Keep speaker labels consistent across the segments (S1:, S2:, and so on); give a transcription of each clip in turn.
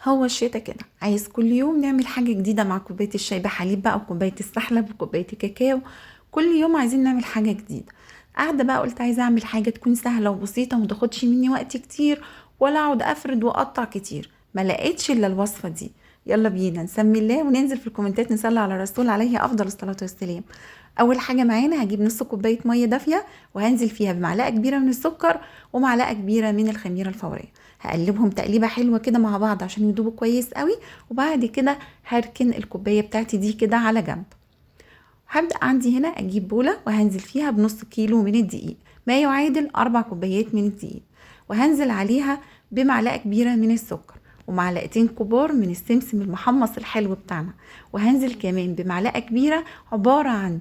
S1: هو الشتا كده عايز كل يوم نعمل حاجة جديدة مع كوباية الشاي بحليب بقى وكوباية السحلب وكوباية الكاكاو. كل يوم عايزين نعمل حاجة جديدة. قاعدة بقى قلت عايزة اعمل حاجة تكون سهلة وبسيطة ومتاخدش مني وقت كتير، ولا اقعد افرد واقطع كتير. ما لقيتش الا الوصفة دي. يلا بينا نسمي الله وننزل في الكومنتات نصلي على الرسول عليه افضل الصلاة والسلام. اول حاجة معانا هجيب نص كوباية مية دافية، وهنزل فيها بمعلقة كبيرة من السكر ومعلقة كبيرة من الخميرة الفورية. هقلبهم تقليبه حلوه كده مع بعض عشان يدوبوا كويس قوي. وبعد كده هركن الكوبايه بتاعتي دي كده على جنب. هبدأ عندي هنا اجيب بولة وهنزل فيها بنص كيلو من الدقيق، ما يعادل 4 كوبايات من الدقيق. وهنزل عليها بمعلقة كبيرة من السكر ومعلقتين كبار من السمسم المحمص الحلو بتاعنا. وهنزل كمان بمعلقة كبيرة عبارة عن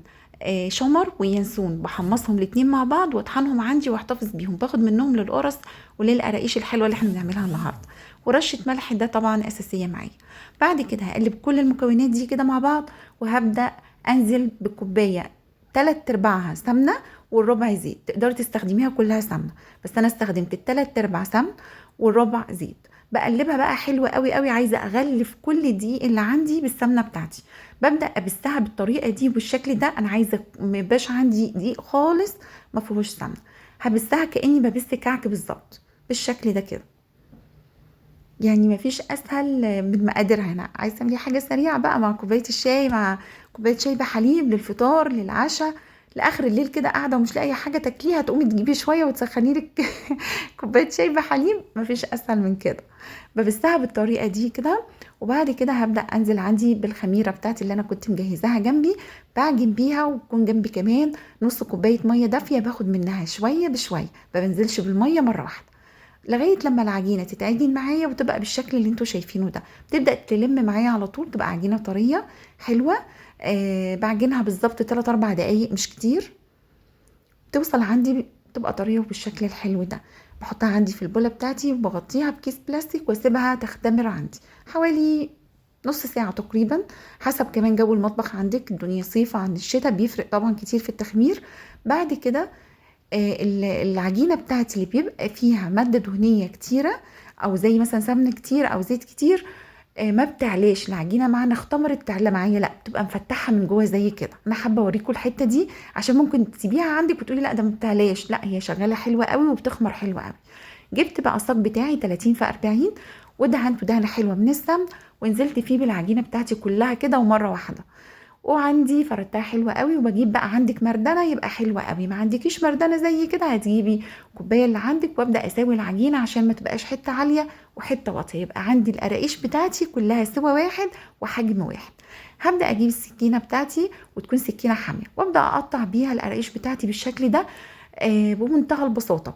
S1: شمر وينسون، بحمصهم الاتنين مع بعض واطحنهم عندي واحتفظ بيهم، باخد منهم للقرص وللقراقيش الحلوة اللي احنا بنعملها النهاردة. ورشة ملح ده طبعا أساسية معايا. بعد كده هقلب كل المكونات دي كده مع بعض، وهبدأ انزل بكوبايه 3/4 سمنه والربع زيت. تقدري تستخدميها كلها سمنه، بس انا استخدمت ال3/4 سمن والربع زيت. بقلبها بقى حلوه قوي قوي، عايزه اغلف كل الدقيق اللي عندي بالسمنه بتاعتي. ببدا ابسها بالطريقه دي بالشكل ده. انا عايزه ما يبقاش عندي دقيق خالص ما فيهوش سمنه. هبسها كاني ببس كعك بالظبط بالشكل ده كده. يعني مفيش اسهل من مقاديرها. هنا عايزه تعملي حاجه سريعه بقى مع كوبايه الشاي، مع كوبايه شاي بحليب، للفطار للعشاء، لاخر الليل كده قاعده ومش لاقي حاجه تاكليها، تقومي تجيبي شويه وتسخني لك كوبايه شاي بحليب. مفيش اسهل من كده. ببثها بالطريقه دي كده. وبعد كده هبدا انزل عندي بالخميره بتاعتي اللي انا كنت مجهزاها جنبي، بعجن بيها. ويكون جنبي كمان نص كوبايه ميه دافيه، باخد منها شويه بشويه، ما بنزلش بالميه مره واحده، لغايه لما العجينه تتعجن معايا وتبقى بالشكل اللي انتوا شايفينه ده. بتبدا تلم معايا على طول، تبقى عجينه طريه حلوه. بعجنها بالظبط 3 4 دقايق مش كتير. توصل عندي تبقى طريه بالشكل الحلو ده. بحطها عندي في البوله بتاعتي وبغطيها بكيس بلاستيك واسيبها تختمر عندي حوالي نص ساعة تقريبا، حسب كمان جو المطبخ عندك. الدنيا صيف عن الشتاء بيفرق طبعا كتير في التخمير. بعد كده العجينة بتاعتي اللي بيبقى فيها مادة دهنية كتيرة، او زي مثلا سمن كتير او زيت كتير، ما بتعلاش العجينة معانا اختمرت تعلى معايا، لا بتبقى مفتحة من جوه زي كده. انا حابة اوريكم الحتة دي عشان ممكن تسيبيها عندك وتقولي لا ده ما بتعلاش، لا هي شغالة حلوة قوي وبتخمر حلوة قوي. جبت بقى الصاج بتاعي 30 في 40 ودهنته دهنة حلوة من السمن، ونزلت فيه بالعجينة بتاعتي كلها كده ومرة واحدة. وعندي فردتها حلوة قوي. وبجيب بقى عندك مردنة يبقى حلوة قوي، ما عندكيش مردنة زي كده هتجيبي كوباية اللي عندك. وابدأ اساوي العجينة عشان ما تبقاش حتة عالية وحتة واطية، يبقى عندي القراقيش بتاعتي كلها سوا واحد وحجم واحد. هبدأ اجيب السكينة بتاعتي وتكون سكينة حامية، وابدأ اقطع بيها القراقيش بتاعتي بالشكل ده. بمنتهى البساطة.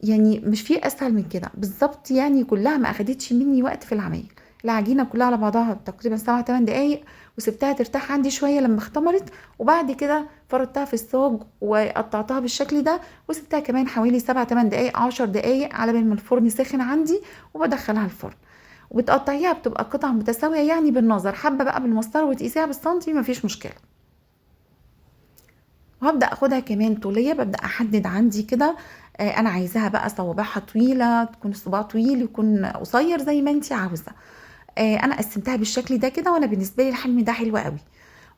S1: يعني مش في اسهل من كده بالظبط. يعني كلها ما اخدتش مني وقت في العمايل. العجينه كلها على بعضها تقريبا 7 8 دقايق، وسبتها ترتاح عندي شويه لما اختمرت. وبعد كده فردتها في الصاج وقطعتها بالشكل ده، وسبتها كمان حوالي 7 8 دقايق 10 دقايق على بال ما الفرن سخن عندي، وبدخلها الفرن. وبتقطعيها بتبقى قطع متساويه يعني بالنظر، حابه بقى بالمسطره وتقيسيها بالسنتي مفيش مشكله. وهبدأ اخدها كمان طولية، ببدأ احدد عندي كده. انا عايزاها بقى صوابعها طويلة، تكون الصباع طويل يكون قصير زي ما انتي عاوزة. انا قسمتها بالشكل ده كده، وانا بالنسبة لي الحجم ده حلو قوي.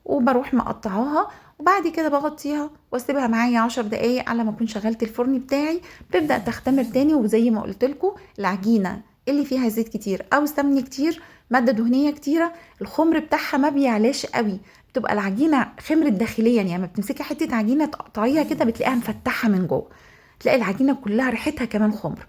S1: وبروح مقطعاها. وبعد كده بغطيها واسيبها معايا 10 دقايق على ما اكون شغلت الفرن بتاعي. بتبدأ تختمر تاني، وزي ما قلت لكم العجينة اللي فيها زيت كتير او سمن كتير، مادة دهنية كتيرة، الخمر بتاعها ما بيعلاش قوي. بتبقى العجينة خمرت داخليا، يعني ما بتمسكي حتة عجينة تقطعيها كده بتلاقيها مفتحة من جوه، تلاقي العجينة كلها ريحتها كمان خمر.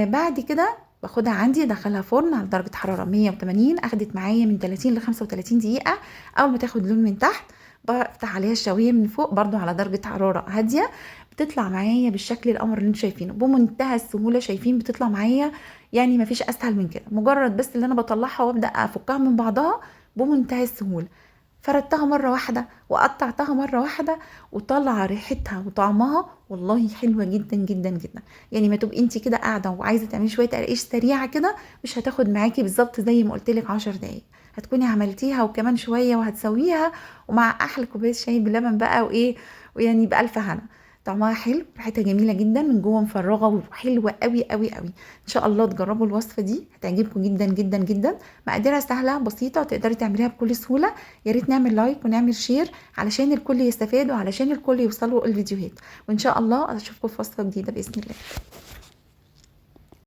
S1: بعد كده باخدها عندي ادخلها فرن على درجة حرارة 180. اخدت معايا من 30 ل 35 دقيقة. اول ما تاخد لون من تحت بفتح عليها الشواية من فوق برضو على درجة حرارة هادية. بتطلع معايا بالشكل القمر اللي انتوا شايفينه بمنتهى السهولة. شايفين بتطلع معايا؟ يعني مفيش اسهل من كده. مجرد بس اللي انا بطلعها وابدا افكها من بعضها بمنتهى السهولة. فردتها مرة واحدة وقطعتها مرة واحدة، وطلع ريحتها وطعمها والله حلوة جدا جدا جدا. يعني ما تبقي انت كده قاعدة وعايزة تعملي شوية قرقيش سريعة كده، مش هتاخد معاكي بالظبط زي ما قلتلك 10 دقايق. هتكوني عملتيها وكمان شوية وهتسويها، ومع احلى كوباية شاي بلبن بقى وايه، ويعني بألف هنا. طعمها حلو، ريحتها جميله جدا، من جوه مفرغه وحلوه قوي قوي قوي. ان شاء الله تجربوا الوصفه دي، هتعجبكم جدا جدا جدا. مقاديرها سهله بسيطه، تقدري تعمليها بكل سهوله. يا ريت نعمل لايك ونعمل شير علشان الكل يستفاد وعلشان الكل يوصلوا الفيديوهات. وان شاء الله اشوفكم في وصفه جديده باذن الله.